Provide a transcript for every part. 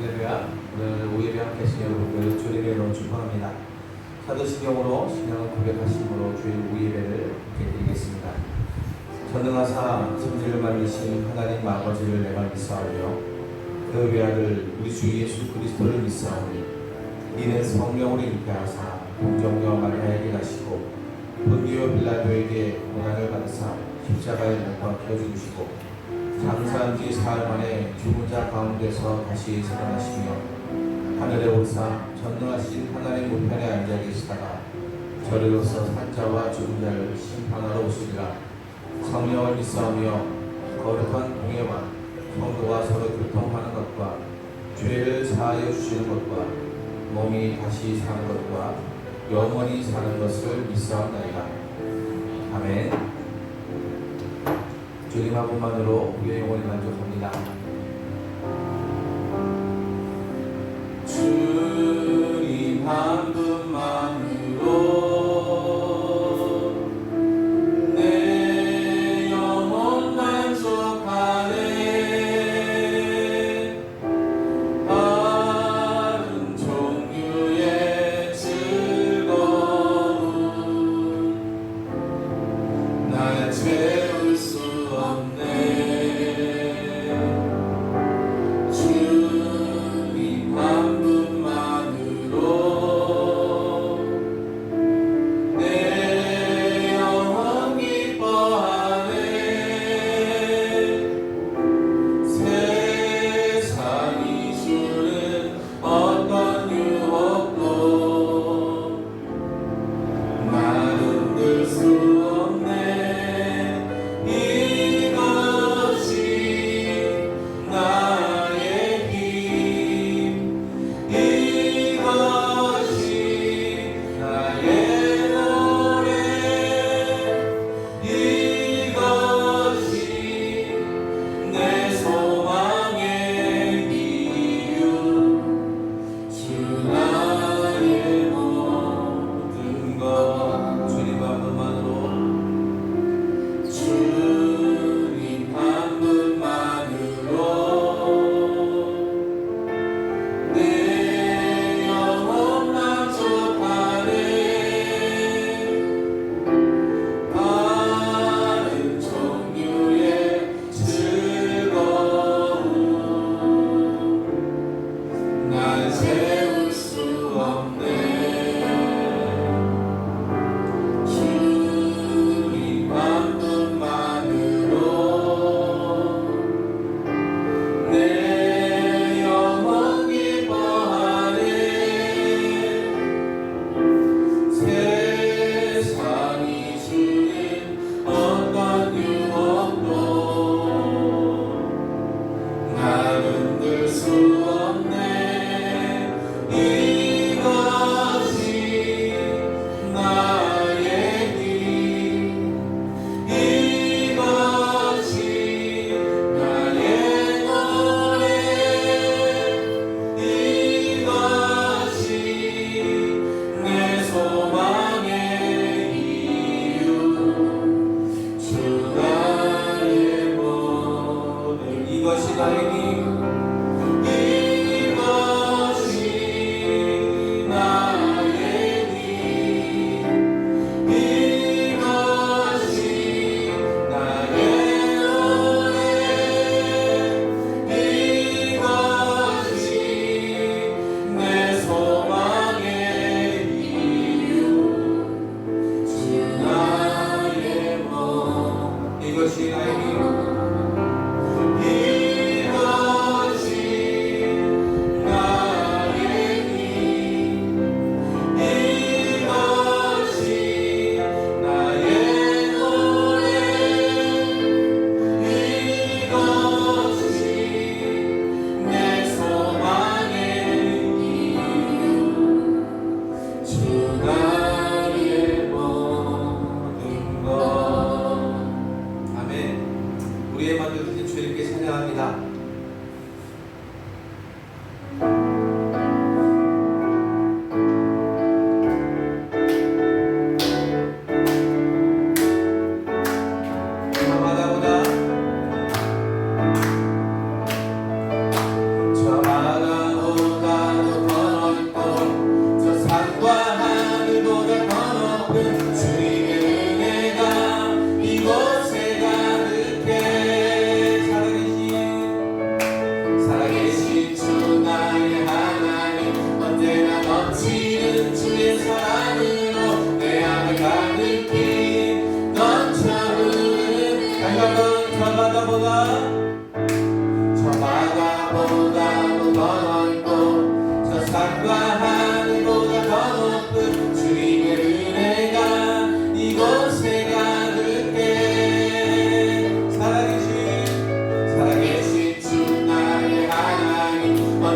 할렐루야. 오늘 오예배 함께 하신 여러분들 주님의 이름으로 축복합니다. 사도신경으로 신앙을 고백하심으로 주일 오예배를 함께 드리겠습니다. 전능하사 천지를 만드신 하나님 아버지를 내가 믿사오며 그 외아들 우리 주 예수 그리스도를 믿사오니 이는 성령으로 잉태하사 동정녀 마리아에게 나시고 본디오 빌라도에게 고난을 받으사 십자가에 못 박혀 죽으시고 장사한 지 사흘 만에 죽은 자 가운데서 다시 살아나시며 하늘에 오르사 전능하신 하나님 우편에 앉아 계시다가 저리로서 산자와 죽은 자를 심판하러 오시리라. 성령을 믿사오며 거룩한 공예와 성도가 서로 교통하는 것과 죄를 사하여 주시는 것과 몸이 다시 사는 것과 영원히 사는 것을 믿사옵나이다. 아멘. 주님 한 분만으로 우리의 영혼이 만족합니다. 주님 한 분만으로 내 영혼 만족하네. 다른 종류의 즐거움 날 채울 수 없네. 주님 한 분만으로 내 영혼 기뻐하네. 세상이 주는 어떤 유혹도 나는 들 수 없네. 이것이 나의 힘.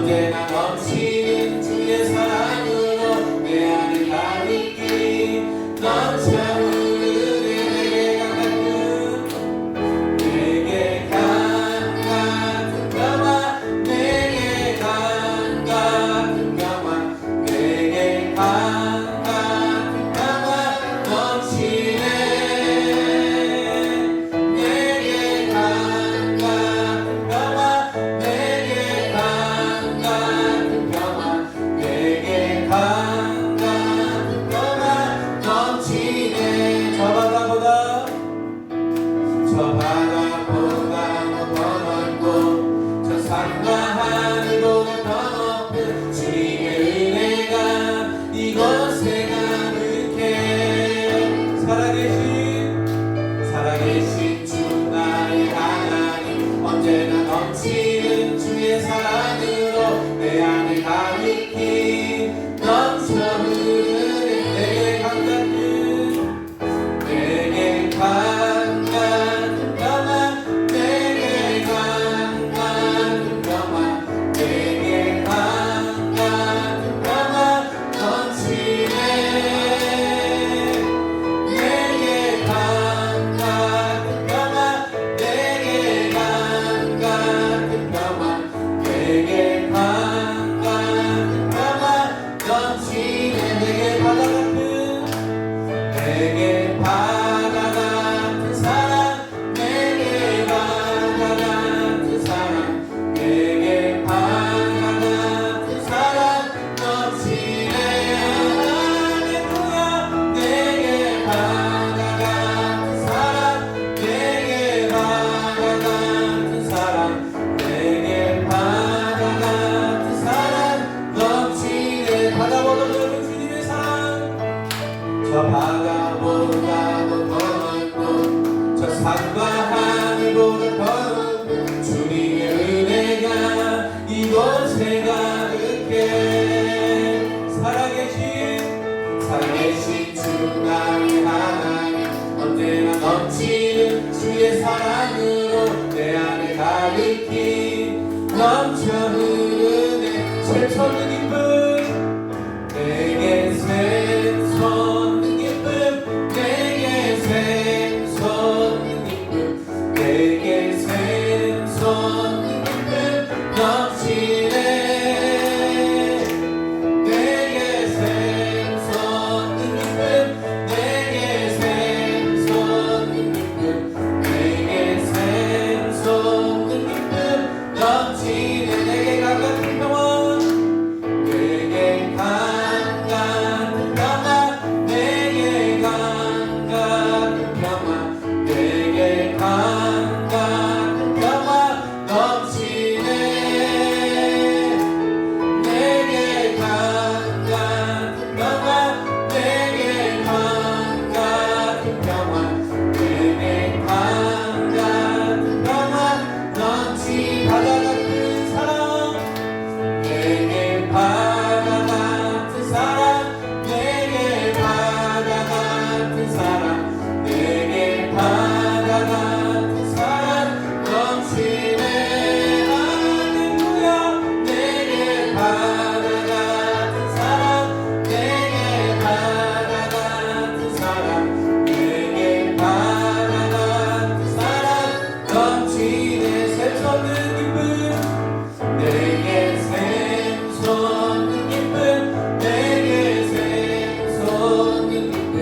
언제나 넘치는 주의 사랑으로 내 안을 가득히 넘쳐 흐르네. 내게 강 같은 평화, 내게 강 같은 평화, 내게 강 같은 평화 넘치네. 내게 강 같은 평화, 내게 강 같은 평화, 내게 강 같은 평화 넘치네. 저 바다보다 더 넓고 저 산과 하늘보다 더 높은 주님의 은혜가 이곳에 가득해. 살아계신 주 나의 하나님, 언제나 넘치는 주의 사랑으로 내 안을 가득히 넘쳐 흐르는 내게 강 같은 평화, 내게 강 같은 평화, 내게 강 같은 평화 넘치네. 내게 강 같은 평화, 내게 강 같은 평화, 내게 강 같은 평화 넘치네. 내게 바다 같은 사랑, 내게 바다 같은 사랑, 내게 바다 같은 사랑 넘치네. 할렐루야. 내게 바다 같은 사랑, 내게 바다 같은 사랑, 내게 바다 같은 사랑 넘치네. 바다보다 넓은 주님의 사랑, 저 바다보다 더 넓고 저 산과 하늘보다 더 높은 주님의 은혜가 이곳에 가득해. 살아계신 주 나의 하나님, 언제나 넘치는 주의 사랑으로 내 안에 가득히 넘쳐 흐르네. 샘솟는 기쁨, 내게 샘솟는 기쁨, 내게 샘솟는 기쁨, 내게 샘솟는 기쁨 넘치네. 내게 샘솟는 기쁨, 내게 샘솟는 기쁨, 내게 샘솟는 기쁨 넘치네. 내게 강 같은 평화, 내게 강 같은 평화, 내게 강 같은 평화, 내게 강 같은 평화 넘치네. 내게 강 같은 평화, 내게 강 같은 평화, 내게 강 같은 평화 넘치. 바다 같은 사랑, 내게 바다 같은 사랑, 내게 바다 같은 사랑, 내게 바다 같은 사랑 넘치네. 할렐루야. 내게 바다 같은 사랑, 내게 바다 같은 사랑, 내게 바다 같은 사랑 넘치네. 샘솟는 기쁨, 내게 샘솟는 기쁨, 내게 샘솟는 기쁨,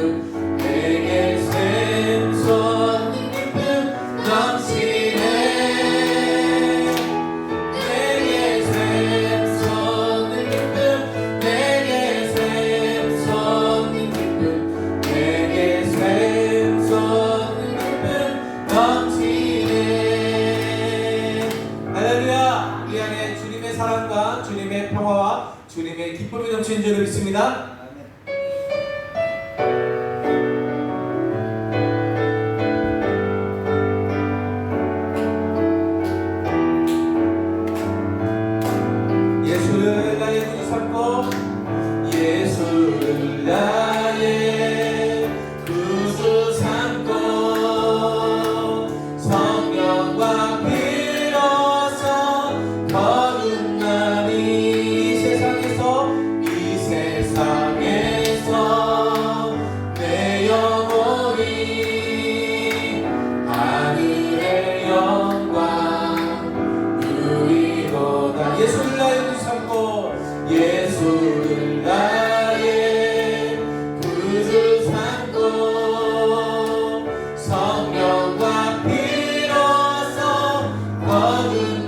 내게 샘솟는 기쁨 넘치네. 내게 샘솟는 기쁨, 내게 샘솟는 기쁨, 내게 샘솟는 기쁨 넘치네. 할렐루야. 우리 안에 주님의 사랑과 주님의 평화와 주님의 기쁨이 넘치는 줄을 믿습니다. 예수를 나의 구주 삼고, 예수를 나의 구주 삼고, 성령과 비로소 거듭나니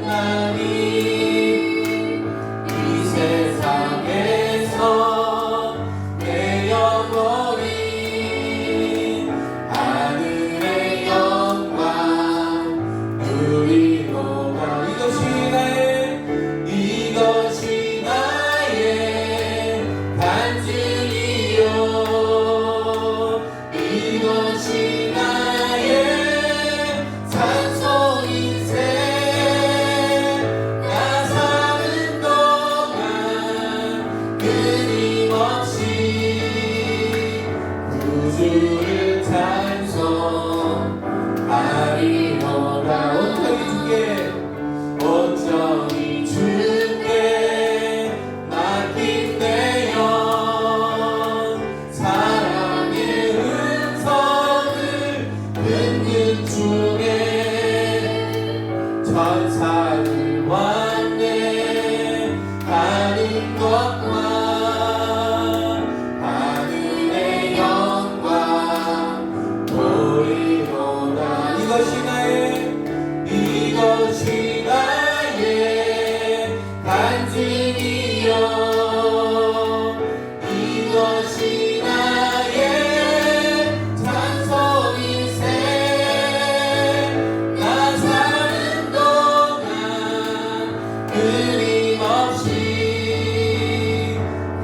날이 이 세상에서 내 영혼이 하늘의 영광 누리로다. 이것이 나의 간증이요 이것이 나의 산소 인생. 나 사는 동안 끊임없이 구주를 찬송하리로다. 온전히 주께 맡긴 내 영 사랑의 음성을 듣는 중에 천사를 왕래하는 것과 하늘의 영광 보이로다. 이것이 나의 간증이요 이것이 나의 찬송일세. 나 사는 동안 끊임없이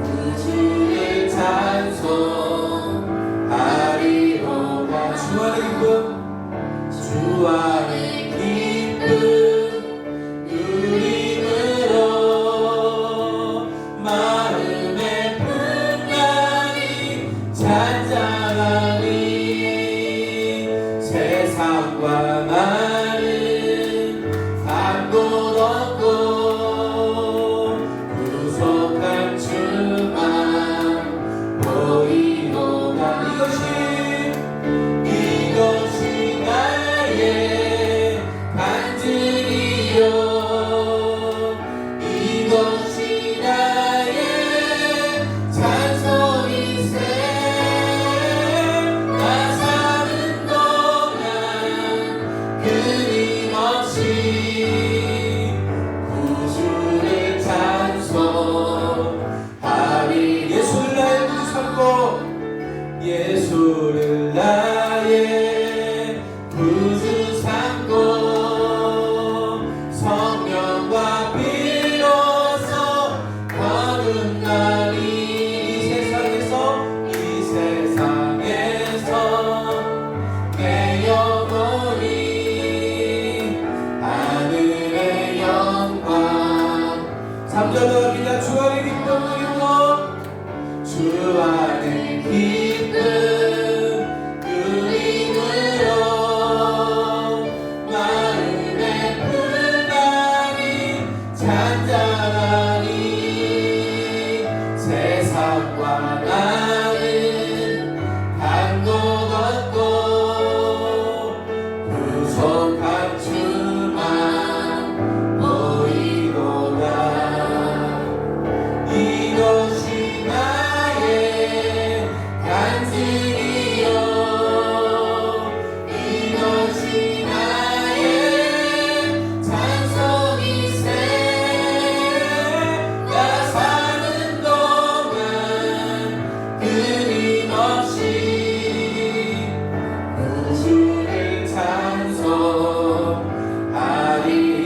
구주를 찬송하리로다. 주 안에 기쁨 누림으로 마음의 풍랑이 잔잔하니 세상과 나는 아무것도 없고 구속한 주만 보이로다. 이것이 나의 간증이요 이것이 나의 찬송일세. 나 사는 동안 끊임없이 구주를 찬송하리. 예수를 나의 구주 삼고 성령과 비로소 거듭나리. 이 세상에서 내 영혼이 하늘의 영광. 3절로 갑니다. 주 안에 기쁨 누리고 주 안에 기쁨 누림으로 마음의 풍랑이 잔잔하니 세상과 나는 한것 없고 구속한 주만 보이로다. 이것이 나의 간증이요 이것이 나의 찬송일세. 나 사는 동안 끊임없이 구주를 찬송하리.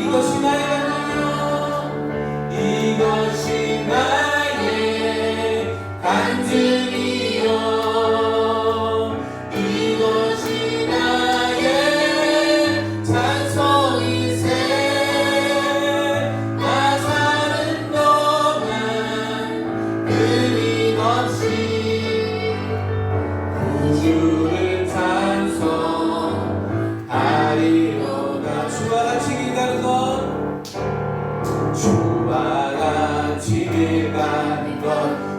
이것이 나의 간증이요 이것이 나의 간증이요 이것이 나의 찬송일세. 나 사는 동안 끊임없이 구주를 찬송하리로다. 주와 같이 길 가는 것 주와 같이 길 가는 것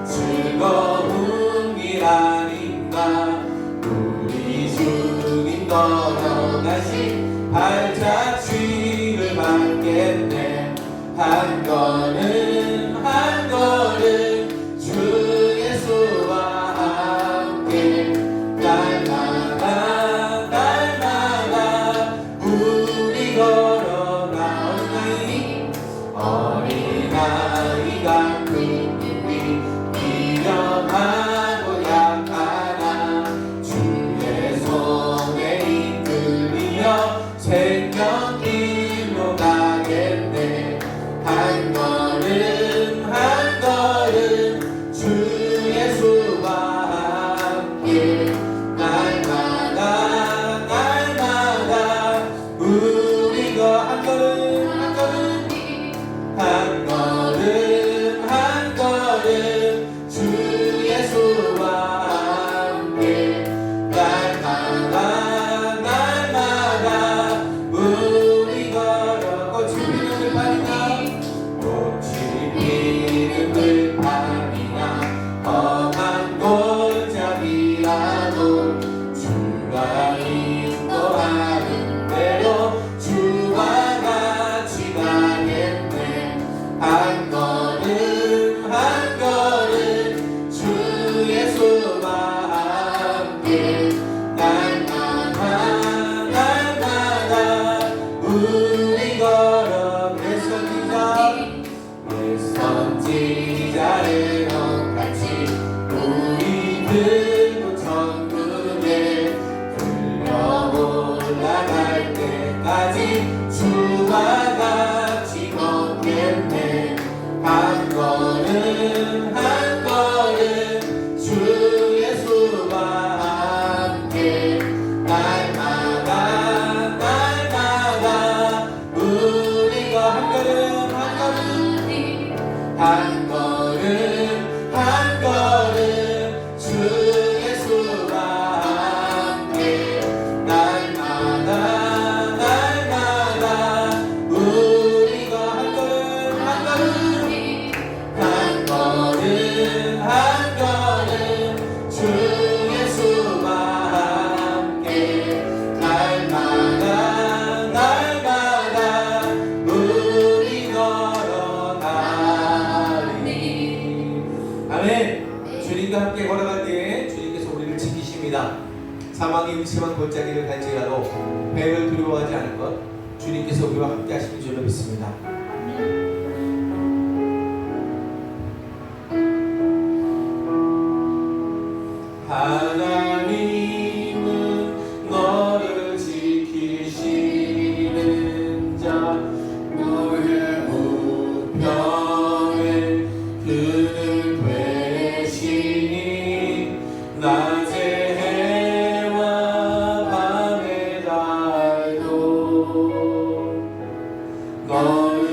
즐거운 길 아닌가. 우리 주님 걸어가신 발자취를 받겠네. 한 걸음 한 걸음 주 예수와 함께 날마다 우리 걸어가오나니. 어린아이 같은 우리 위험하고 약하나 주의 손에 이끌리며 생명길로 가겠네. 한 걸음 한 걸음 주 예수와 함께 날마다 날마다 우리가 한 걸음 한 걸음 한 걸음 한 걸음 주 예수와 함께 날마다 날마다 우리 걸어 꽃이 피는 들판이나 꽃이 피는 들판이나 험한 골짜기라도 주가 인도하는 대로 주와 같이 가겠네. 한 걸음 한 걸음 주 예수와 함께 날마다 날마다 우리 걸어 내 선지자를 같이 우리들도 천국에 들려 올라갈 때까지 주와 같이 걷겠네. 한 걸음 한 걸음 주 예수와 함께 날마다 날마다 우리가 한 걸음 한 걸음 한 걸음 한 걸음 주 예수와 함께 날마다 날마다 우리가 한 걸음 한 걸음 한 걸음 한 걸음 주 예수와 함께 날마다 날마다 우리 걸어 가리. 아멘. 주님과 함께 걸어갈 때에 주님께서 우리를 지키십니다. 사망의 음침한 골짜기를 갈지라도 배를 두려워하지 않을 것, 주님께서 우리와 함께 하시는 줄로 믿습니다. 하나님은 너를 지키시는 자, 너의 우편에 그는 되시니 낮의 해와 밤의 달도 너를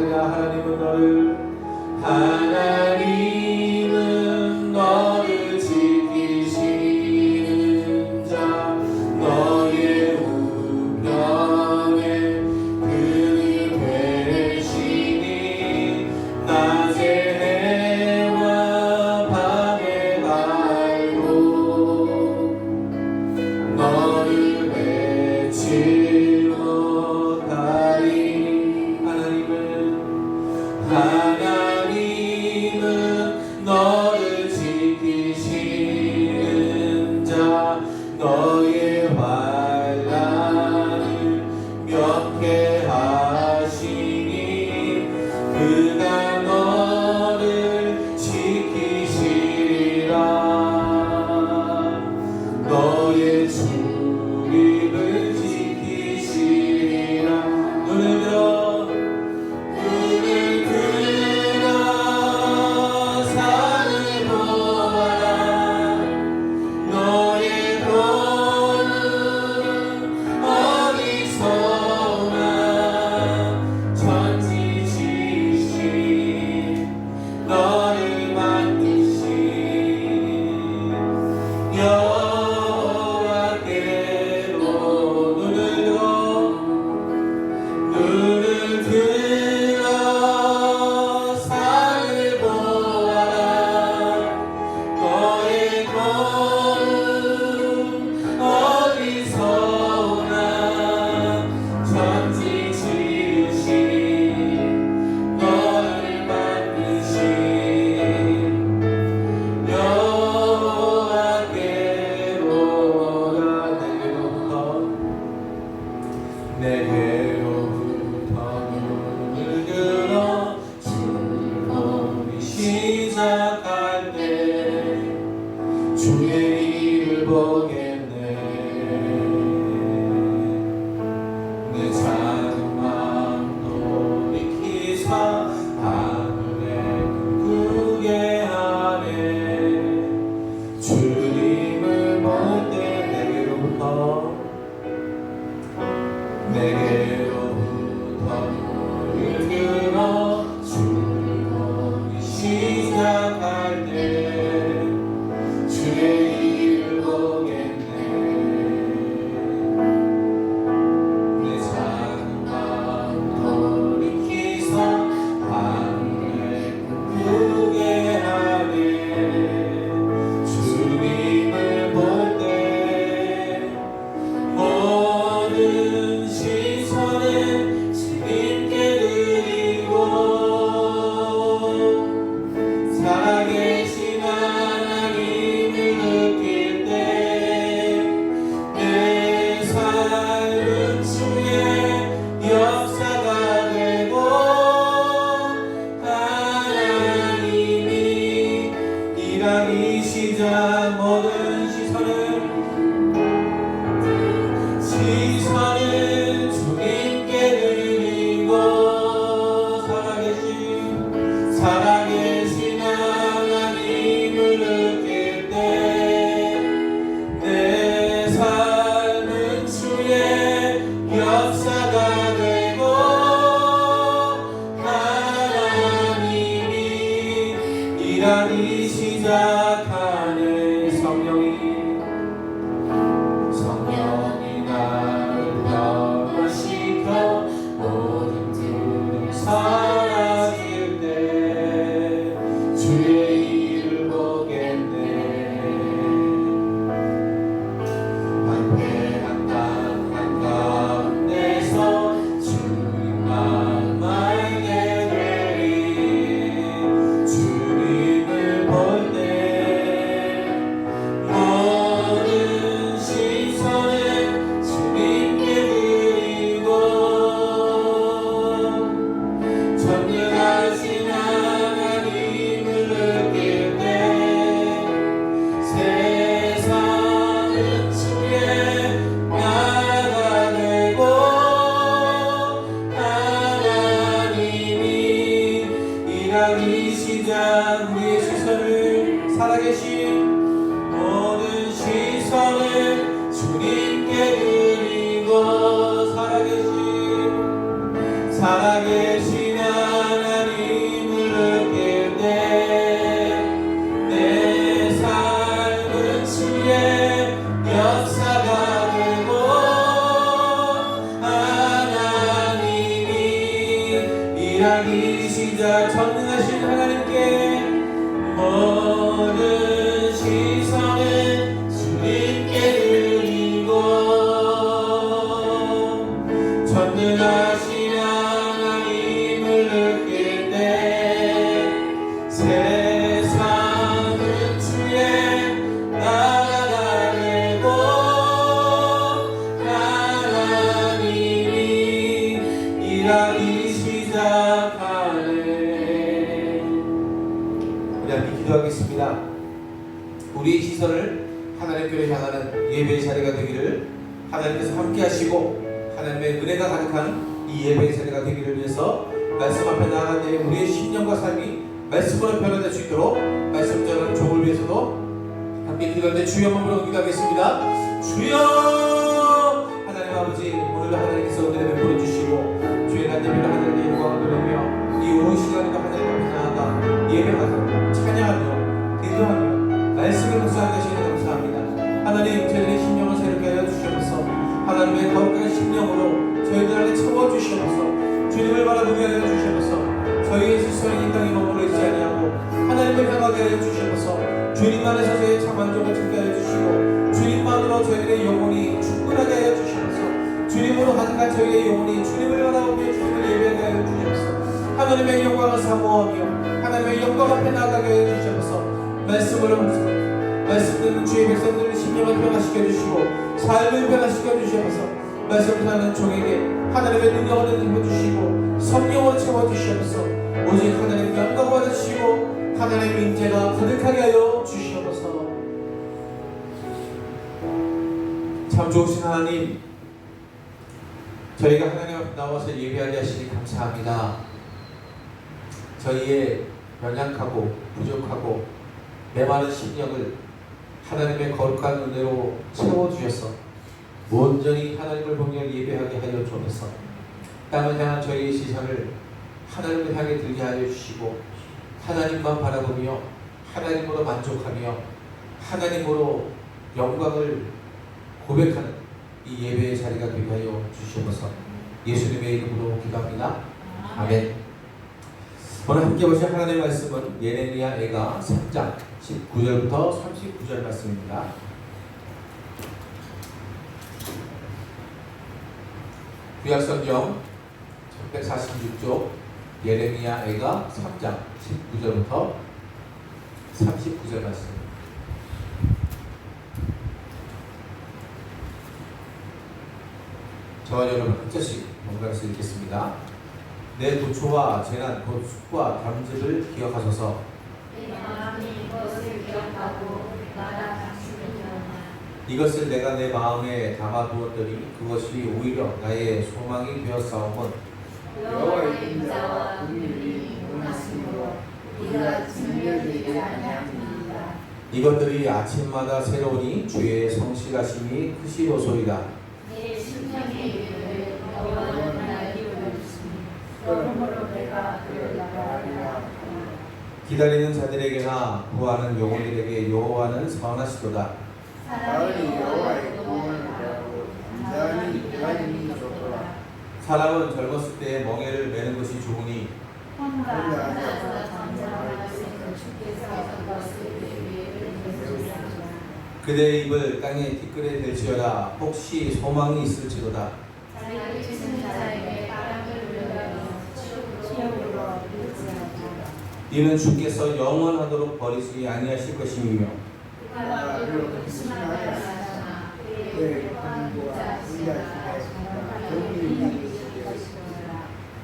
할렐루야. 하나님은 너를 지키시는 자, 너의 우편에 그는 되시니 낮에 해와 밤에 달고 너를 외치 못하리. 하나님은 너를 지키시는 자, 너의 환난을 면케하시니 그가 너를 지키시리라. 너의 출입을 지키시리라. 눈을 들어 내게로부터 눈을 들어 즐거움이 시작할 때 주의 일을 보겠네. 내 작은 마음 돌이키사 하늘에 크게 하네. 주님을 볼 때 내게로부터 눈을 들어 즐거움이 시작할 때 주의 일을 보겠네. 내 작은 마음 돌이키사 하늘에 크게 하네. 주님을 볼 때 모든 시선은 주님께 드리고 살아계신 하나님을 느낄 때 내 삶은 주의 역사가 되고 하나님이 일하기 시작. 모든 시선은 주님께 드리고 살아계신 하나님을 느낄 때 내 삶은 주의 역사가 되고 하나님이 일하기 시작하네. 성령이 나를 변화시켜 모든 두려움 사라질 때 주의 일을 보겠네. 황폐한 땅 한가운데서 주님만 알게 되리. 주님을 볼 때 모든 시선은 주님께 드리고 전능하신 하나님을 느낄 때 세상은 주의 나라가 되고 하나님이 일하기 시작. 우리의 시선을 살아계신 모든 시선을 주님께 드리고 살아계신 시작. 전능하신 하나님께 모든 시선은 주님께 드리고 전능하신 하나님을 느낄 때 세상은 주의 나라가 되고 하나님이 일하기 시작하네. 우리 함께 기도하겠습니다. 우리의 시선을 하나님께로 향하는 예배의 자리가 되기를 하나님께서 함께 하시고 하나님의 은혜가 가득한 이 예배의 자리가 되기를 위해서 말씀 앞에 나아갈 때 우리의 심령과 삶이 말씀으로 변화될 수 있도록 말씀 전하는 종을 위해서도 함께 기도할 때 주여 한번 기도하겠습니다. 주여 하나님 아버지, 오늘도 하나님께서 은혜를 베풀어 주시고 주의 날짜별로 하나님의 영광을 돌리며 이 오후 시간에도 하나님 앞에 나아가 예배하고 찬양하며 기도하며 말씀을 묵상하게 하시니 감사합니다. 하나님, 저희들의 심령을 새롭게 하여 주시옵소서. 하나님의 거룩한 심령으로 저희들 안에 채워주시옵소서. 주님을 바라보게 하여 주시옵소서. 저희의 시선이 이 땅에 머물러 있지 아니하고 하나님을 향하게 하여 주시옵소서. 주님 안에서 저희의 참 만족을 찾게 하여 주시고 주님만으로 저희들의 영혼이 충분하게 하여 주시옵소서. 주님으로 가득한 저희의 영혼이 주님을 바라보며 주님을 예배하게 하여 주시옵소서. 하나님의 영광을 사모하며 하나님의 영광 앞에 나가게 하여 주시옵소서. 말씀을 묵상하며 말씀 듣는 주의 백성들의 심령을 변화시켜 주시고 삶을 변화시켜 주시옵소서. 말씀 듣는 종에게 하나님의 능력을 입혀 주시고 성령으로 채워 주시옵소서. 오직 하나님의 영광을 받으시고 하나님의 인재가 가득하게 하여 주시옵소서. 참 좋으신 하나님, 저희가 하나님 앞에 나와서 예배하게 하시니 감사합니다. 저희의 연약하고 부족하고 메마른 심령을 하나님의 거룩한 은혜로 채워주셔서 온전히 하나님을 보며 예배하게 하여 주옵소서. 땅을 향한 저희의 시선을 하나님을 향해 들게 하여 주시고 하나님만 바라보며 하나님으로 만족하며 하나님으로 영광을 고백하는 이 예배의 자리가 되게 하여 주시옵소서. 예수님의 이름으로 기도합니다. 아멘. 오늘 함께 보실 하나님의 말씀은 예레미야 애가 3장 19절부터 39절 말씀입니다. 구약성경 1146쪽 예레미야 애가 3장 19절부터 39절 말씀. 저와 여러분 한 절씩 번갈아서 읽겠습니다. 내 도초와 재난 곧 숲과 담즙을 기억하소서. 내 마음이 이것을 기억하고 나라 당신을 기억하나. 이것을 내가 내 마음에 담아두었더니 그것이 오히려 나의 소망이 되었사오면 여호와의 인자와 긍휼이 원하심으로 우리가 증명되지 아니하리이다. 이것들이 아침마다 새로우니 주의 성실하심이 크시로소이다. 내 심령의 이름을 여호와는 나에게 올려주시니 그러므로 내가 그를 나가리라. 기다리는 자들에게나 구하는 영혼들에게 여호와는 선하시도다. 사람이 여호와의 공을 바라고 단단히 기다림이 좋더라. 사람은 젊었을 때 멍에를 매는 것이 좋으니 혼자 앉아서 잠잠할 수 있는 주께서 그것을 내 위에 얹으시리라. 그대의 입을 땅에 티끌에 댈지어다. 혹시 소망이 있을지로다. 자기를 치는 자에게 바람을 불려서 치욕으로 일지어다. 이는 주께서 영원하도록 버리지 아니하실 것임이며 그가 그를 근심하게 하시나 그의 관부와 의하시되 경륜이 이기실 것이라.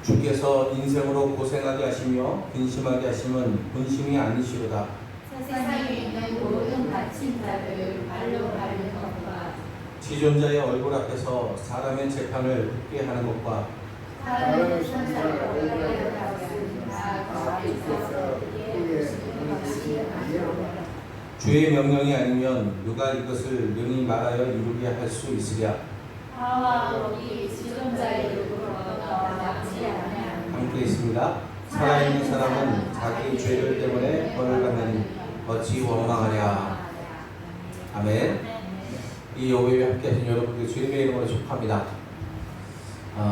주께서 인생으로 고생하게 하시며 근심하게 하심은 본심이 아니시로다. 세상에 있는 모든 갇힌 자를 발로 밟는 것과 지존자의 얼굴 앞에서 사람의 재판을 듣게 하는 것과 사람의 천사를 올라가게 하시나 그 앞에서 그의 보시는 것이 아니오라. 주의 명령이 아니면 누가 이것을 능히 말하여 이루게 할 수 있으랴. 하와 롯이 지존자의 이름으로 나지 아니하니. 함께 있습니다. 살아있는 사람은 자기 죄를 때문에 벌을 받느니 어찌 원망하랴. 아멘. 이 오후에 함께 하신 여러분들 주님의 이름으로 축하합니다.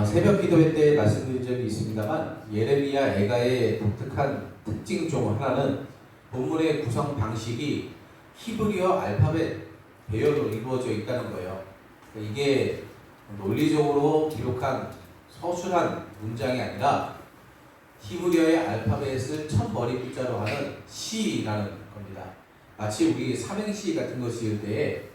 새벽 기도회 때 말씀드린 적이 있습니다만 예레미야 애가의 독특한 특징 중 하나는 본문의 구성 방식이 히브리어 알파벳 배열로 이루어져 있다는 거예요. 이게 논리적으로 기록한 서술한 문장이 아니라 히브리어의 알파벳을 첫 머리 글자로 하는 시라는 겁니다. 마치 우리 삼행시 같은 거 지을 때에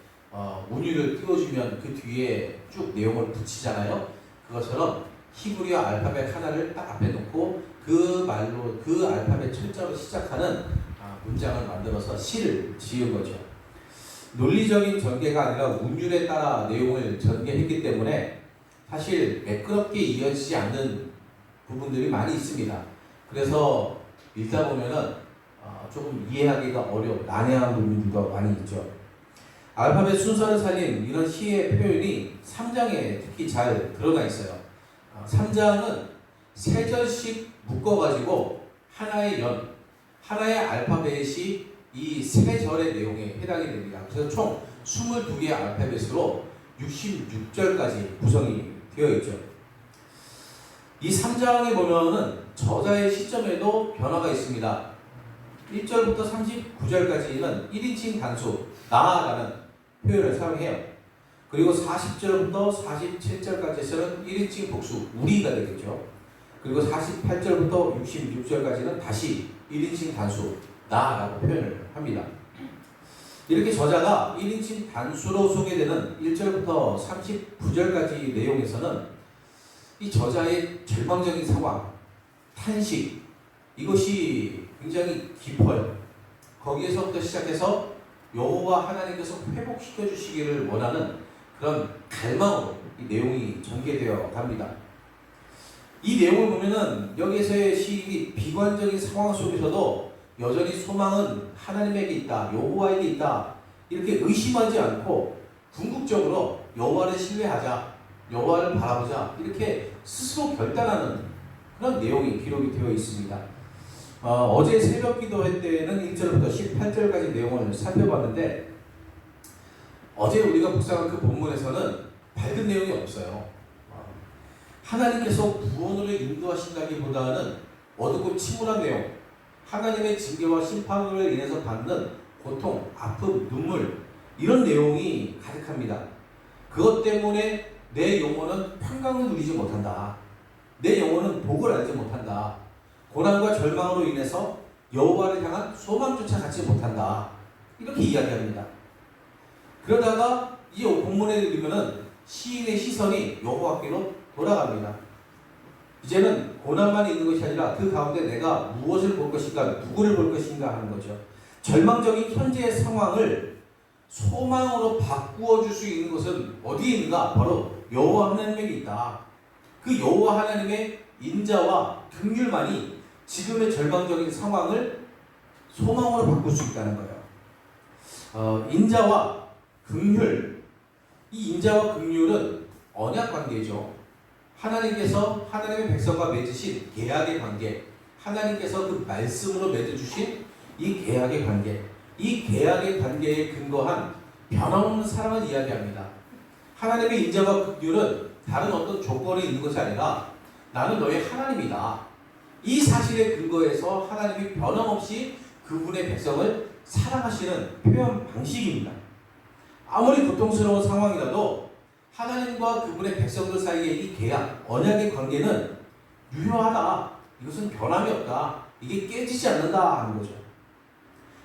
운율을 띄워주면 그 뒤에 쭉 내용을 붙이잖아요. 그것처럼 히브리어 알파벳 하나를 딱 앞에 놓고 그 말로 그 알파벳 철자로 시작하는 문장을 만들어서 시를 지은 거죠. 논리적인 전개가 아니라 운율에 따라 내용을 전개했기 때문에 사실 매끄럽게 이어지지 않는 부분들이 많이 있습니다. 그래서 읽다 보면은 조금 이해하기가 난해한 부분들도 많이 있죠. 알파벳 순서를 살린 이런 시의 표현이 3장에 특히 잘 드러나 있어요. 3장은 3절씩 묶어가지고 하나의 하나의 알파벳이 이 3절의 내용에 해당이 됩니다. 그래서 총 22개의 알파벳으로 66절까지 구성이 되어 있죠. 이 3장에 보면은 저자의 시점에도 변화가 있습니다. 1절부터 39절까지는 1인칭 단수 나라는 표현을 사용해요. 그리고 40절부터 47절까지는 1인칭 복수 우리가 되겠죠. 그리고 48절부터 66절까지는 다시 1인칭 단수 나라고 표현을 합니다. 이렇게 저자가 1인칭 단수로 소개되는 1절부터 39절까지 내용에서는 이 저자의 절망적인 상황, 탄식, 이것이 굉장히 깊어요. 거기에서부터 시작해서 여호와 하나님께서 회복시켜 주시기를 원하는 그런 갈망으로 이 내용이 전개되어 갑니다. 이 내용을 보면은 여기에서의 시인이 비관적인 상황 속에서도 여전히 소망은 하나님에게 있다, 여호와에게 있다 이렇게 의심하지 않고 궁극적으로 여호와를 신뢰하자, 여호와를 바라보자 이렇게 스스로 결단하는 그런 내용이 기록이 되어 있습니다. 어제 새벽 기도회 때는 1절부터 18절까지 내용을 살펴봤는데 어제 우리가 묵상한 그 본문에서는 밝은 내용이 없어요. 하나님께서 구원으로 인도하신다기보다는 어둡고 침울한 내용, 하나님의 징계와 심판으로 인해서 받는 고통, 아픔, 눈물 이런 내용이 가득합니다. 그것 때문에 내 영혼은 평강을 누리지 못한다. 내 영혼은 복을 알지 못한다. 고난과 절망으로 인해서 여호와를 향한 소망조차 갖지 못한다. 이렇게 이야기합니다. 그러다가 이 본문에 이르면은 시인의 시선이 여호와께로 돌아갑니다. 이제는 고난만 있는 것이 아니라 그 가운데 내가 무엇을 볼 것인가, 누구를 볼 것인가 하는 거죠. 절망적인 현재의 상황을 소망으로 바꾸어 줄 수 있는 것은 어디에 있는가? 바로 여호와 하나님에게 있다. 그 여호와 하나님의 인자와 긍휼만이 지금의 절망적인 상황을 소망으로 바꿀 수 있다는 거예요. 인자와 긍휼, 이 인자와 긍휼은 언약 관계죠. 하나님께서 하나님의 백성과 맺으신 계약의 관계, 하나님께서 그 말씀으로 맺어주신 이 계약의 관계, 이 계약의 관계에 근거한 변함없는 사랑을 이야기합니다. 하나님의 인자와 긍휼은 다른 어떤 조건에 있는 것이 아니라 나는 너의 하나님이다. 이 사실에 근거해서 하나님이 변함없이 그분의 백성을 사랑하시는 표현 방식입니다. 아무리 고통스러운 상황이라도 하나님과 그분의 백성들 사이의 이 계약, 언약의 관계는 유효하다. 이것은 변함이 없다. 이게 깨지지 않는다 하는 거죠.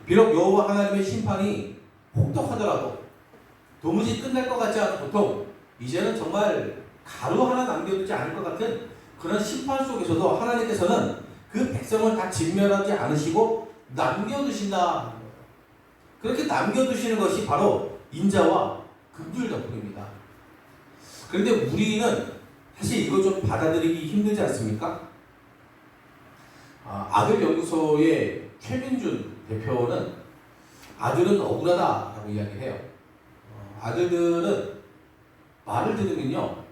비록 여호와 하나님의 심판이 혹독하더라도 도무지 끝날 것 같지 않은 고통, 이제는 정말 가루 하나 남겨두지 않을 것 같은 그런 심판 속에서도 하나님께서는 그 백성을 다 진멸하지 않으시고 남겨두신다. 그렇게 남겨두시는 것이 바로 인자와 긍휼 덕분입니다. 그런데 우리는 사실 이거 좀 받아들이기 힘들지 않습니까? 아들연구소의 최민준 대표는 아들은 억울하다라고 이야기를 해요. 아들들은 말을 들으면요,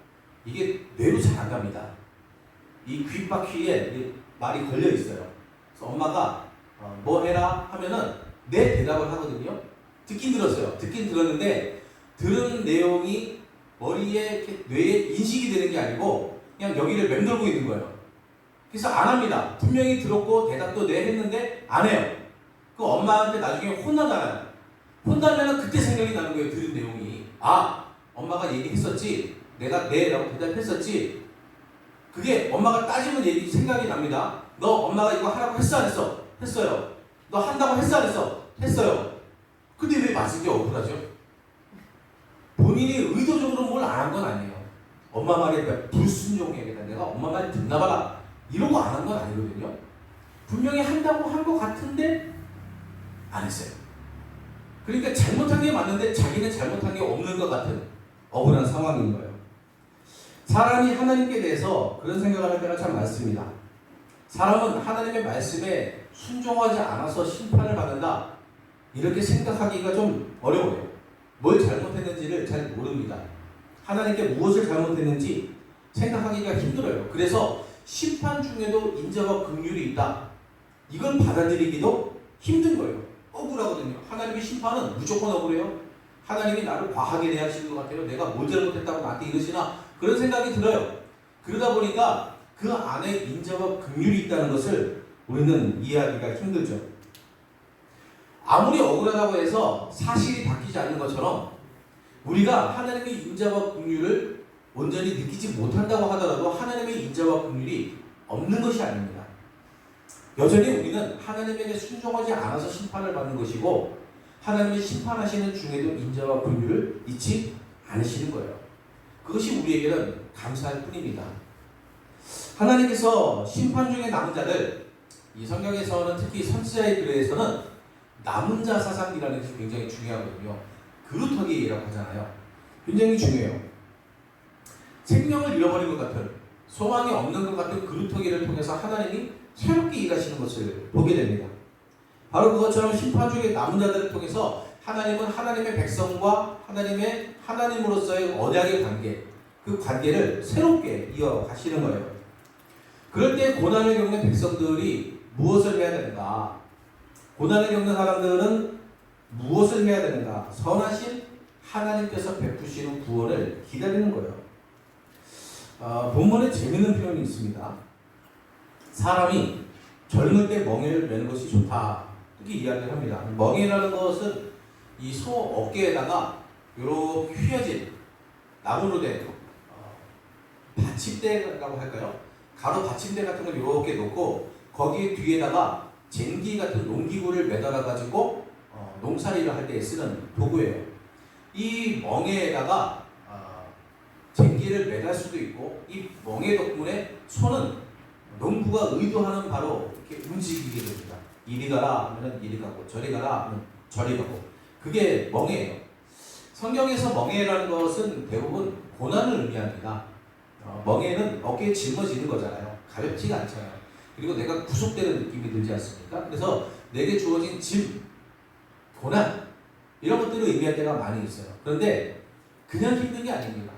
이게 뇌로 잘 안 갑니다. 이 귓바퀴에 말이 걸려 있어요. 그래서 엄마가 뭐 해라 하면은 내 대답을 하거든요. 듣긴 들었어요. 듣긴 들었는데 들은 내용이 머리에 뇌에 인식이 되는 게 아니고 그냥 여기를 맴돌고 있는 거예요. 그래서 안 합니다. 분명히 들었고 대답도 네 했는데 안 해요. 그 엄마한테 나중에 혼나잖아요. 혼나면 그때 생각이 나는 거예요. 들은 내용이. 아, 엄마가 얘기했었지. 내가 네라고 대답했었지. 그게 엄마가 따지면 얘기 생각이 납니다. 너 엄마가 이거 하라고 했어 안 했어? 했어요. 너 한다고 했어 안 했어? 했어요. 근데 왜 맞은 게 억울하죠? 본인이 의도적으로 뭘 안 한 건 아니에요. 엄마 말에 불순종해야겠다. 내가 엄마 말 듣나 봐라. 이런 거 안 한 건 아니거든요. 분명히 한다고 한 것 같은데 안 했어요. 그러니까 잘못한 게 맞는데 자기는 잘못한 게 없는 것 같은 억울한 상황인 거예요. 사람이 하나님께 대해서 그런 생각을 할 때가 참 많습니다. 사람은 하나님의 말씀에 순종하지 않아서 심판을 받는다. 이렇게 생각하기가 좀 어려워요. 뭘 잘못했는지를 잘 모릅니다. 하나님께 무엇을 잘못했는지 생각하기가 힘들어요. 그래서 심판 중에도 인자와 긍휼이 있다. 이걸 받아들이기도 힘든 거예요. 억울하거든요. 하나님의 심판은 무조건 억울해요. 하나님이 나를 과하게 대하시는 것 같아요. 내가 뭘 잘못했다고 나한테 이러시나 그런 생각이 들어요. 그러다 보니까 그 안에 인자와 긍휼이 있다는 것을 우리는 이해하기가 힘들죠. 아무리 억울하다고 해서 사실이 바뀌지 않는 것처럼 우리가 하나님의 인자와 긍휼을 온전히 느끼지 못한다고 하더라도 하나님의 인자와 긍휼이 없는 것이 아닙니다. 여전히 우리는 하나님에게 순종하지 않아서 심판을 받는 것이고 하나님의 심판하시는 중에도 인자와 긍휼을 잊지 않으시는 거예요. 그것이 우리에게는 감사할 뿐입니다. 하나님께서 심판 중에 남은 자들, 이 성경에서는 특히 선지자의 글에서는 남은 자 사상이라는 것이 굉장히 중요하거든요. 그루터기라고 하잖아요. 굉장히 중요해요. 생명을 잃어버린 것 같은, 소망이 없는 것 같은 그루터기를 통해서 하나님이 새롭게 일하시는 것을 보게 됩니다. 바로 그것처럼 심판 중에 남은 자들을 통해서 하나님은 하나님의 백성과 하나님으로서의 언약의 관계, 그 관계를 새롭게 이어가시는 거예요. 그럴 때 고난을 겪는 백성들이 무엇을 해야 되는가? 고난을 겪는 사람들은 무엇을 해야 되는가? 선하신 하나님께서 베푸시는 구원을 기다리는 거예요. 본문에 재미있는 표현이 있습니다. 사람이 젊을 때 멍에를 매는 것이 좋다. 이렇게 이야기를 합니다. 멍에라는 것은 이 소 어깨에다가 이렇게 휘어진 나무로 된 받침대라고 할까요? 가로 받침대 같은 걸 이렇게 놓고 거기에 뒤에다가 쟁기 같은 농기구를 매달아 가지고 농사일을 할 때 쓰는 도구예요. 이 멍에에다가 쟁기를 매달 수도 있고 이 멍에 덕분에 소는 농부가 의도하는 바로 이렇게 움직이게 됩니다. 이리 가라 하면 이리 가고 저리 가라 하면 저리 가고 그게 멍에예요. 성경에서 멍에라는 것은 대부분 고난을 의미합니다. 멍에는 어깨에 짊어지는 거잖아요. 가볍지가 않잖아요. 그리고 내가 구속되는 느낌이 들지 않습니까? 그래서 내게 주어진 짐, 고난 이런 것들을 의미할 때가 많이 있어요. 그런데 그냥 힘든 게 아닙니다.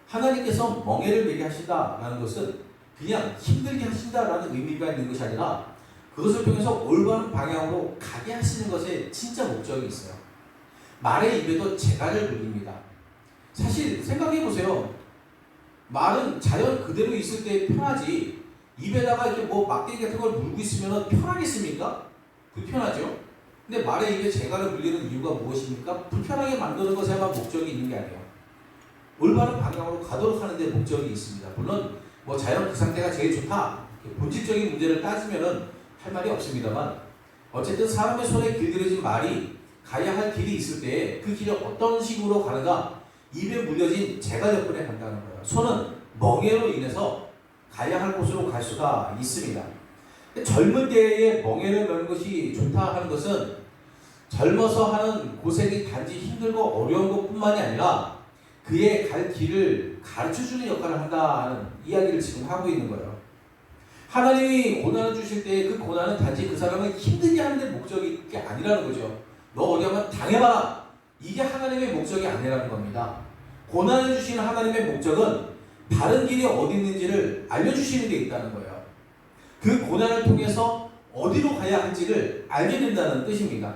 하나님께서 멍에를 매게 하신다라는 것은 그냥 힘들게 하신다라는 의미가 있는 것이 아니라 그것을 통해서 올바른 방향으로 가게 하시는 것에 진짜 목적이 있어요. 말의 입에도 재갈을 물립니다. 사실 생각해보세요. 말은 자연 그대로 있을 때 편하지 입에다가 이렇게 뭐 막대기 같은 걸 물고 있으면 편하겠습니까? 불편하죠? 근데 말의 입에 재갈을 물리는 이유가 무엇입니까? 불편하게 만드는 것에만 목적이 있는 게 아니에요. 올바른 방향으로 가도록 하는 데 목적이 있습니다. 물론 뭐 자연 그 상태가 제일 좋다. 본질적인 문제를 따지면은 할 말이 없습니다만 어쨌든 사람의 손에 길들여진 말이 가야 할 길이 있을 때 그 길이 어떤 식으로 가는가 입에 물려진 재갈 덕분에 간다는 거예요. 손은 멍에로 인해서 가야 할 곳으로 갈 수가 있습니다. 젊을 때에 멍에를 매는 것이 좋다 하는 것은 젊어서 하는 고생이 단지 힘들고 어려운 것뿐만이 아니라 그의 갈 길을 가르쳐주는 역할을 한다는 이야기를 지금 하고 있는 거예요. 하나님이 고난을 주실 때 그 고난은 단지 그 사람을 힘들게 하는 데 목적이 아니라는 거죠. 너 어디 한번 당해봐라. 이게 하나님의 목적이 아니라는 겁니다. 고난을 주시는 하나님의 목적은 다른 길이 어디 있는지를 알려주시는 데 있다는 거예요. 그 고난을 통해서 어디로 가야 할지를 알게 된다는 뜻입니다.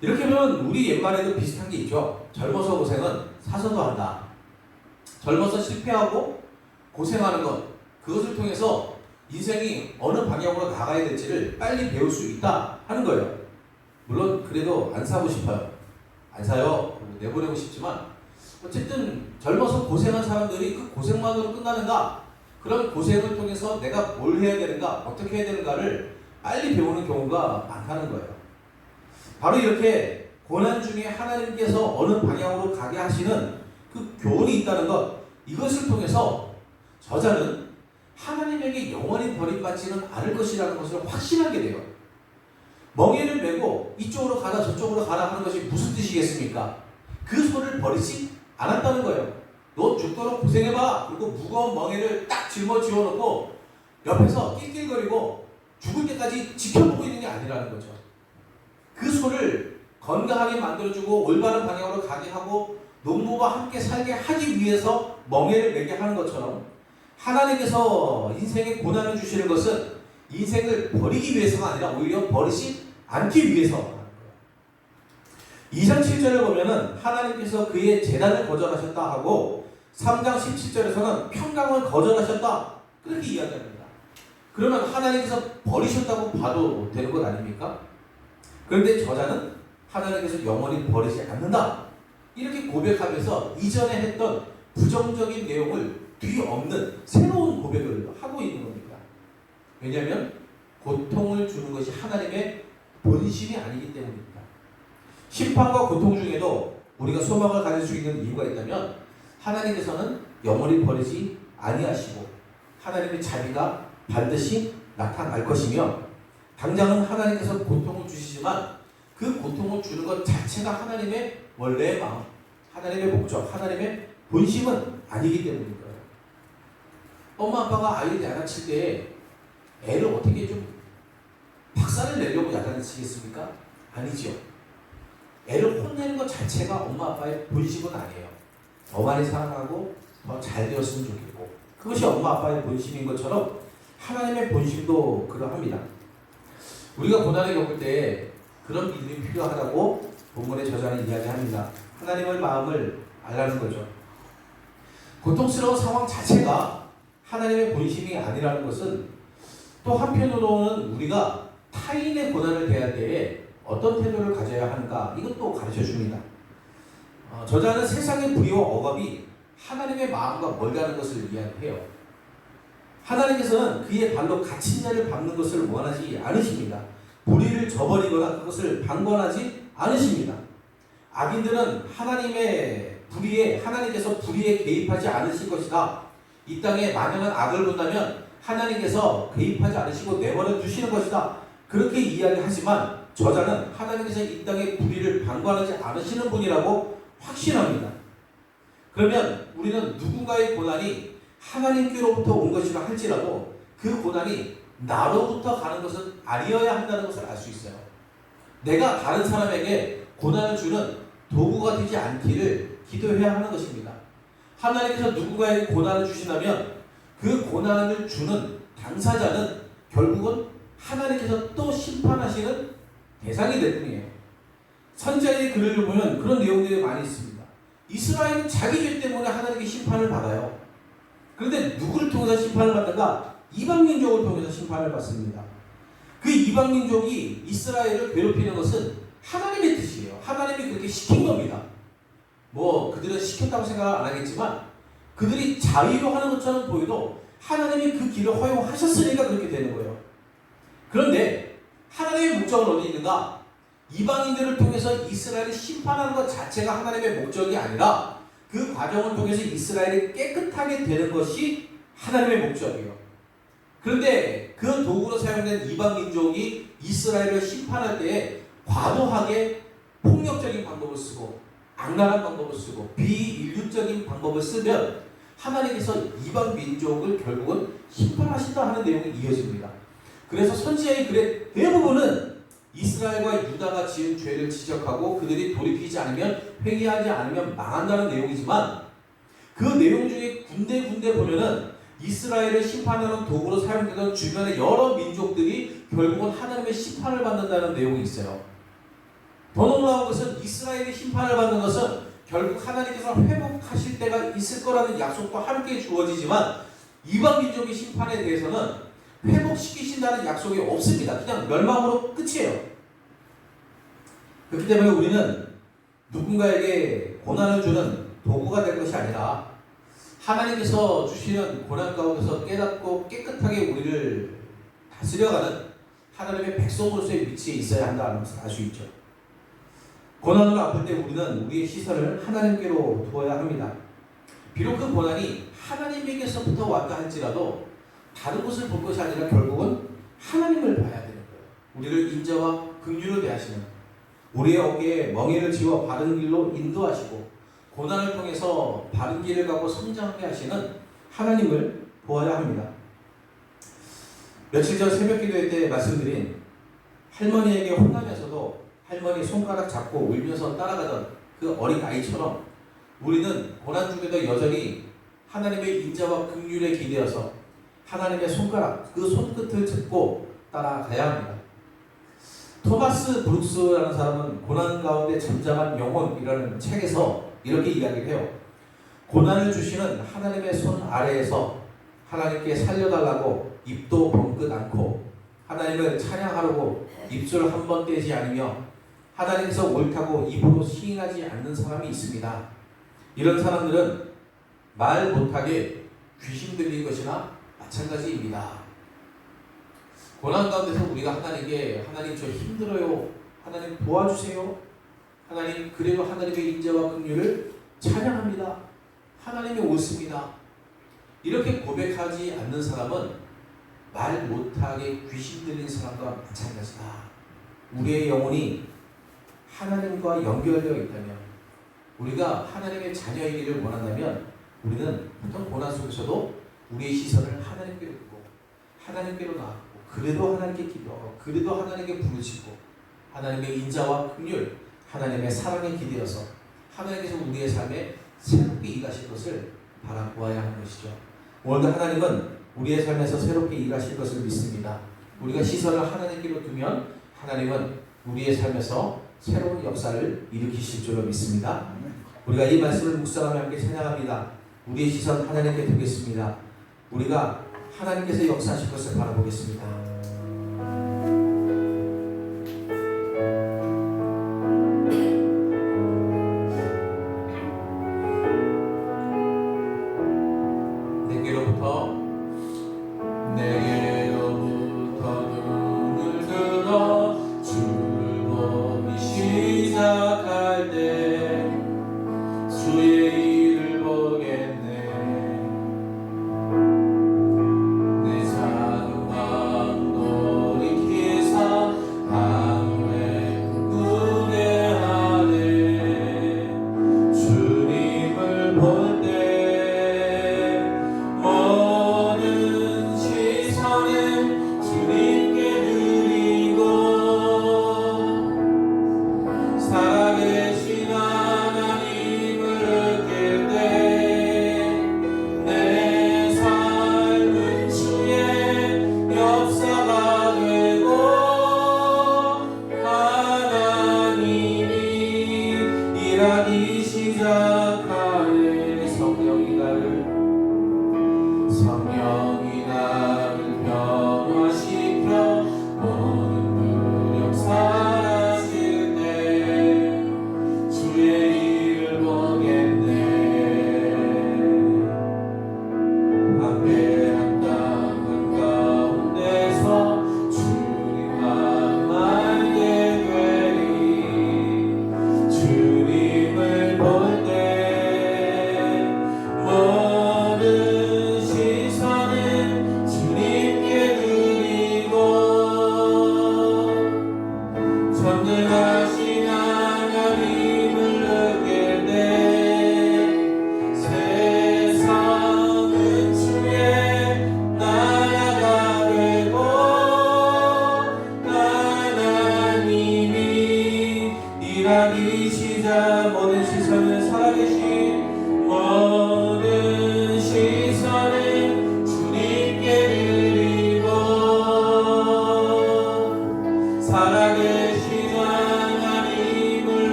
이렇게 보면 우리 옛말에도 비슷한 게 있죠. 젊어서 고생은 사서도 한다. 젊어서 실패하고 고생하는 것, 그것을 통해서 인생이 어느 방향으로 나가야 될지를 빨리 배울 수 있다 하는 거예요. 물론 그래도 안 사고 싶어요. 안 사요. 내보내고 싶지만 어쨌든 젊어서 고생한 사람들이 그 고생만으로 끝나는가? 그런 고생을 통해서 내가 뭘 해야 되는가? 어떻게 해야 되는가를 빨리 배우는 경우가 많다는 거예요. 바로 이렇게 고난 중에 하나님께서 어느 방향으로 가게 하시는 그 교훈이 있다는 것, 이것을 통해서 저자는 하나님에게 영원히 버림받지는 않을 것이라는 것을 확신하게 돼요. 멍에를 메고 이쪽으로 가라 저쪽으로 가라 하는 것이 무슨 뜻이겠습니까? 그 소를 버리지 않았다는 거예요. 너 죽도록 고생해봐. 그리고 무거운 멍에를 딱 짊어지어 놓고 옆에서 낄낄거리고 죽을 때까지 지켜보고 있는 게 아니라는 거죠. 그 소를 건강하게 만들어주고 올바른 방향으로 가게 하고 농부와 함께 살게 하기 위해서 멍에를 메게 하는 것처럼 하나님께서 인생에 고난을 주시는 것은 인생을 버리기 위해서가 아니라 오히려 버리지 않기 위해서 하는 거예요. 2장 7절을 보면은 하나님께서 그의 재단을 거절하셨다 하고 3장 17절에서는 평강을 거절하셨다 그렇게 이야기합니다. 그러면 하나님께서 버리셨다고 봐도 되는 것 아닙니까? 그런데 저자는 하나님께서 영원히 버리지 않는다 이렇게 고백하면서 이전에 했던 부정적인 내용을 뒤엎는 새로운 고백을 하고 있는 겁니다. 왜냐하면 고통을 주는 것이 하나님의 본심이 아니기 때문입니다. 심판과 고통 중에도 우리가 소망을 가질 수 있는 이유가 있다면 하나님께서는 영원히 버리지 아니하시고 하나님의 자비가 반드시 나타날 것이며 당장은 하나님께서 고통을 주시지만 그 고통을 주는 것 자체가 하나님의 원래의 마음, 하나님의 목적, 하나님의 본심은 아니기 때문인 거예요. 엄마 아빠가 아이를 야단칠 때 애를 어떻게 좀 박살을 내려고 야단치겠습니까? 아니죠. 애를 혼내는 것 자체가 엄마 아빠의 본심은 아니에요. 더 많이 사랑하고 더 잘 되었으면 좋겠고 그것이 엄마 아빠의 본심인 것처럼 하나님의 본심도 그러합니다. 우리가 고난을 겪을 때 그런 믿음이 필요하다고 본문의 저자는 이야기합니다. 하나님의 마음을 알라는 거죠. 고통스러운 상황 자체가 하나님의 본심이 아니라는 것은 또 한편으로는 우리가 타인의 고난을 대할 때에 어떤 태도를 가져야 하는가 이것도 가르쳐 줍니다. 저자는 세상의 불의와 억압이 하나님의 마음과 멀다는 것을 이야기해요. 하나님께서는 그의 발로 갇힌 자를 밟는 것을 원하지 않으십니다. 불의를 저버리거나 그것을 방관하지 않으십니다. 악인들은 하나님의 불의에 하나님께서 불의에 개입하지 않으실 것이다. 이 땅에 만연한 악을 본다면 하나님께서 개입하지 않으시고 내버려 두시는 것이다. 그렇게 이야기하지만 저자는 하나님께서 이 땅에 불의를 방관하지 않으시는 분이라고 확신합니다. 그러면 우리는 누군가의 고난이 하나님께로부터 온 것이라 할지라도 그 고난이 나로부터 가는 것은 아니어야 한다는 것을 알 수 있어요. 내가 다른 사람에게 고난을 주는 도구가 되지 않기를 기도해야 하는 것입니다. 하나님께서 누군가에게 고난을 주신다면 그 고난을 주는 당사자는 결국은 하나님께서 또 심판하시는 대상이 될 뿐이에요. 선지자의 글을 보면 그런 내용들이 많이 있습니다. 이스라엘은 자기 죄 때문에 하나님께 심판을 받아요. 그런데 누구를 통해서 심판을 받는가? 이방민족을 통해서 심판을 받습니다. 그 이방민족이 이스라엘을 괴롭히는 것은 하나님의 뜻이에요. 하나님이 그렇게 시킨 겁니다. 뭐 그들은 시켰다고 생각 안 하겠지만 그들이 자의로 하는 것처럼 보여도 하나님이 그 길을 허용하셨으니까 그렇게 되는 거예요. 그런데 하나님의 목적은 어디 있는가? 이방인들을 통해서 이스라엘을 심판하는 것 자체가 하나님의 목적이 아니라 그 과정을 통해서 이스라엘이 깨끗하게 되는 것이 하나님의 목적이에요. 그런데 그 도구로 사용된 이방민족이 이스라엘을 심판할 때에 과도하게 폭력적인 방법을 쓰고 악랄한 방법을 쓰고 비인륜적인 방법을 쓰면 하나님께서 이방민족을 결국은 심판하신다 하는 내용이 이어집니다. 그래서 선지자의 글의 대부분은 이스라엘과 유다가 지은 죄를 지적하고 그들이 돌이키지 않으면 회개하지 않으면 망한다는 내용이지만 그 내용 중에 군데군데 보면은 이스라엘을 심판하는 도구로 사용되던 주변의 여러 민족들이 결국은 하나님의 심판을 받는다는 내용이 있어요. 더 놀라운 것은 이스라엘이 심판을 받는 것은 결국 하나님께서 회복하실 때가 있을 거라는 약속도 함께 주어지지만 이방 민족의 심판에 대해서는 회복시키신다는 약속이 없습니다. 그냥 멸망으로 끝이에요. 그렇기 때문에 우리는 누군가에게 고난을 주는 도구가 될 것이 아니라 하나님께서 주시는 고난 가운데서 깨닫고 깨끗하게 우리를 다스려가는 하나님의 백성으로서의 위치에 있어야 한다는 것을 알 수 있죠. 고난으로 아플 때 우리는 우리의 시선을 하나님께로 두어야 합니다. 비록 그 고난이 하나님에게서부터 왔다 할지라도 다른 곳을 볼 것이 아니라 결국은 하나님을 봐야 되는 거예요. 우리를 인자와 긍휼을 대하시는, 우리의 어깨에 멍에를 지워 바른 길로 인도하시고 고난을 통해서 바른 길을 가고 성장하게 하시는 하나님을 보아야 합니다. 며칠 전 새벽 기도회 때 말씀드린 할머니에게 혼나면서도 할머니 손가락 잡고 울면서 따라가던 그 어린 아이처럼 우리는 고난 중에도 여전히 하나님의 인자와 긍휼에 기대어서 하나님의 손가락, 그 손끝을 잡고 따라가야 합니다. 토마스 브룩스라는 사람은 고난 가운데 잠잠한 영혼이라는 책에서 이렇게 이야기를 해요. 고난을 주시는 하나님의 손 아래에서 하나님께 살려달라고 입도 번긋 않고 하나님을 찬양하려고 입술 한 번 떼지 않으며 하나님께서 옳다고 입으로 시인하지 않는 사람이 있습니다. 이런 사람들은 말 못하게 귀신 들린 것이나 마찬가지입니다. 고난 가운데서 우리가 하나님께 하나님 저 힘들어요, 하나님 도와주세요, 하나님 그래도 하나님의 인자와 긍휼을 찬양합니다, 하나님이 옳습니다, 이렇게 고백하지 않는 사람은 말 못하게 귀신 들린 사람과 마찬가지다. 우리의 영혼이 하나님과 연결되어 있다면, 우리가 하나님의 자녀이기를 원한다면 우리는 어떤 고난 속에서도 우리의 시선을 하나님께로 두고 하나님께로 나아가고 그래도 하나님께 기도하고 그래도 하나님께 부르짖고 하나님의 인자와 긍휼, 하나님의 사랑에 기대어서 하나님께서 우리의 삶에 새롭게 일하실 것을 바라보아야 하는 것이죠. 오늘도 하나님은 우리의 삶에서 새롭게 일하실 것을 믿습니다. 우리가 시선을 하나님께로 두면 하나님은 우리의 삶에서 새로운 역사를 일으키실 줄로 믿습니다. 우리가 이 말씀을 묵상하며 함께 찬양합니다. 우리의 시선 하나님께 두겠습니다. 우리가 하나님께서 역사하실 것을 바라보겠습니다. 내 작은 마음 돌이키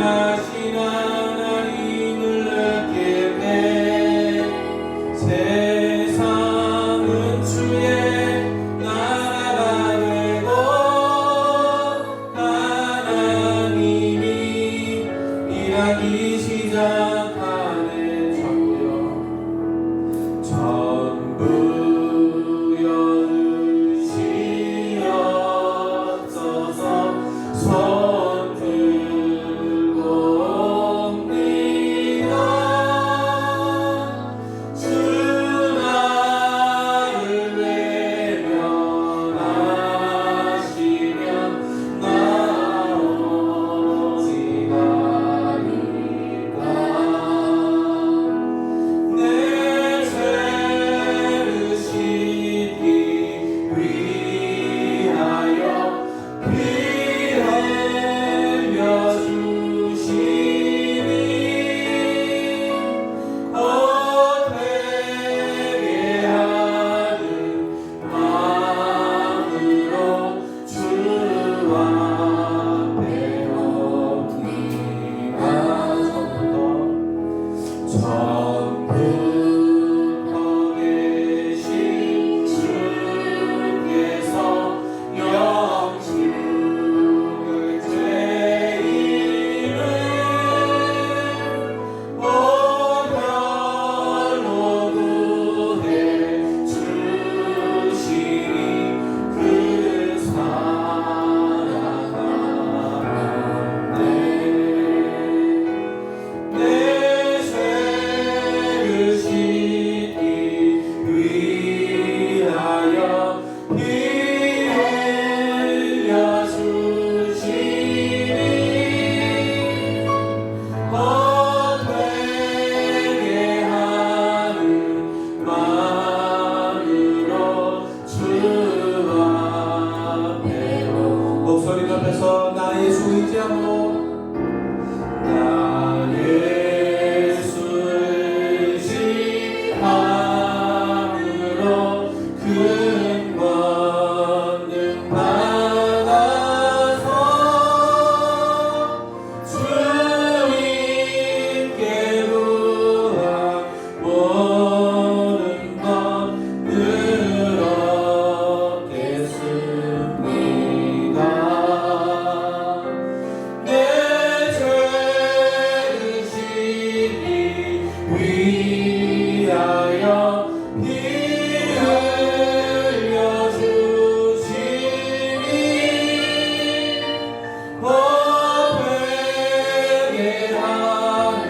전능하신 하나님을 느낄 때 세상은 주의 나라가 되고 하나님이 일하기 시작하네. 전부여 주시옵소서. 손 들고 옵니다. 주 나를 외면하시면 나오리나이까. 내 죄를 씻기 위하여 피 흘려 주시니 곧 회개하는 마음으로 주 앞에 옵니다. 전부터 계신 주께서 영죽을 죄인을 보혈로 구해 주시니 그 사랑하네. 내 죄를 씻기 위하여 피 흘려 주시니 곧 회개하는 마음으로 주 앞에 목소리 높여서 나 예수 의지하고 나 예수 의지함으로 큰 권능 받아서 주님께 구한 모든 것 늘 얻겠습니다. 내 죄를 씻기 위하여 피 흘려 주시니 곧 회개하는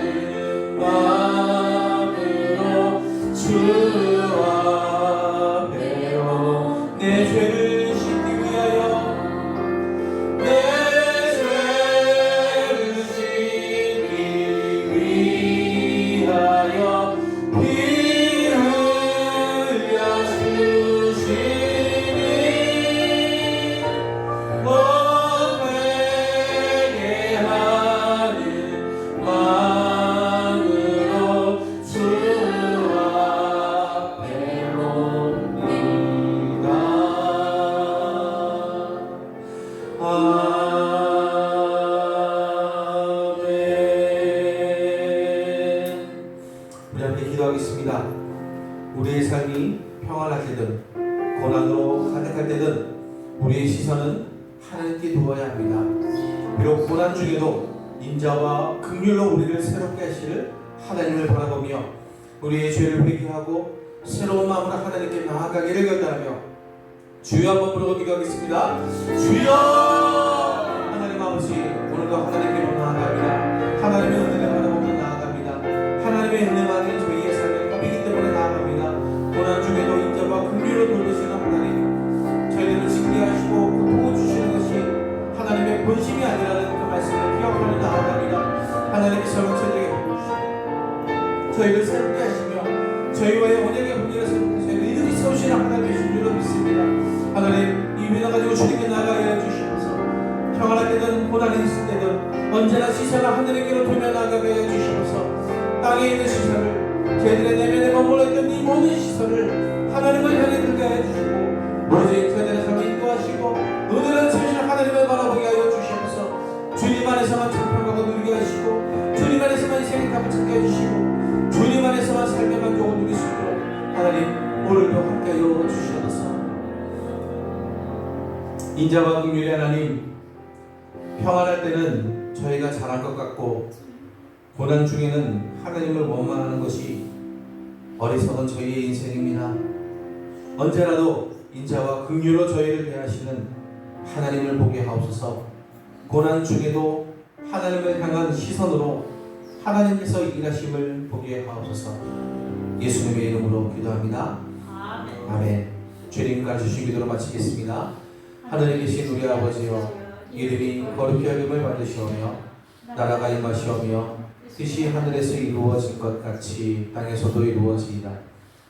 마음으로 주 앞에 내 죄를 씻기 위하여 내 죄를 씻기 위하여 피 흘려 주시니 곧 회개하는 마음으로 주 앞에 옵니다. 아멘. 우리 함께 기도하겠습니다. 우리의 삶이 평안할 때든 고난으로 가득할 때든 우리의 시선은 하나님께 두어야 합니다. 비록 고난 중에도 인자와 긍휼로 우리를 새롭게 하실 하나님을 바라보며 우리의 죄를 회개하고 새로운 마음으로 하나님께 나아가기를 결단하며 주여 한번 부르고 기도하겠습니다. 주여! 하나님 아버지, 오늘도 하나님께로 나아갑니다. 하나님의 은혜를 바라보며 나아갑니다. 하나님의 은혜만이 저희의 삶의 법이기 때문에 나아갑니다. 고난 중에도 인자와 긍휼로 돌보시는 하나님, 저희들을 징계하시고 고통을 주시는 것이 하나님의 본심이 아니라는 그 말씀을 기억하며 나아갑니다. 하나님께서 저희에게 저희를 새롭게 하시며 저희와의 언약의 관계를 새롭게 저희를 이름이 세우시는 하나님이신 줄로 믿습니다. 하나님, 이 믿어 가지고 주님께 나아가게 해주시면서 평안할 때든 고난이 있을 때든 언제나 시선을 하늘에게로 돌며 나아가게 해주시면서 땅에 있는 시선을 저희들의 내면에 머물러 있던 이 모든 시선을 하나님을 향해 들게 해주시고 오직 저희들의 삶을 인도하시고 은혜를 채우시는 하나님을 바라보게 하여 주시면서 주님 안에서만 청평하고 누리게 하시고 주님 안에서만 인생의 값을 찾게 해주시고 주님 안에서만 삶의 만족을 누릴 수 있도록 하나님 오늘도 함께하여 주시옵소서. 인자와 긍휼의 하나님, 평안할 때는 저희가 잘한 것 같고 고난 중에는 하나님을 원망하는 것이 어리석은 저희의 인생입니다. 언제라도 인자와 긍휼로 저희를 대하시는 하나님을 보게 하옵소서. 고난 중에도 하나님을 향한 시선으로 하나님께서 일하심을 보게 하옵소서. 예수님의 이름으로 기도합니다. 아멘. 주님 가르치신 기도로 마치겠습니다. 하늘에 계신 우리 아버지여, 이름이 거룩히 여김을 받으시오며 나라가 임하시오며 뜻이 하늘에서 이루어진 것 같이 땅에서도 이루어지이다.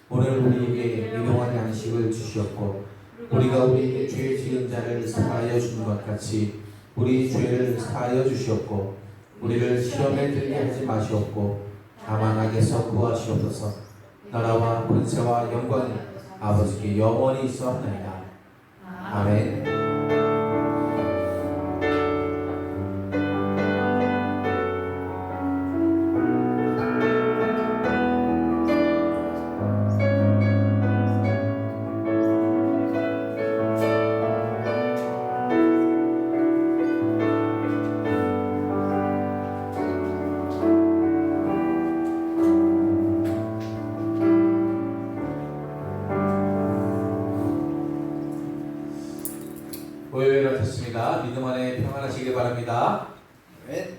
오늘 우리에게 일용할 양식을 주시옵고 우리가 우리에게 죄 지은 자를 사하여 준 것 같이 우리 죄를 사하여 주시옵고 우리를 시험에 들게 하지 마시옵고 다만 악에서 구하시옵소서. 나라와 권세와 영광이 아버지께 영원히 있어옵나이다. 아멘. 오해를 하셨습니다. 믿음 안에 평안하시길 바랍니다. 네.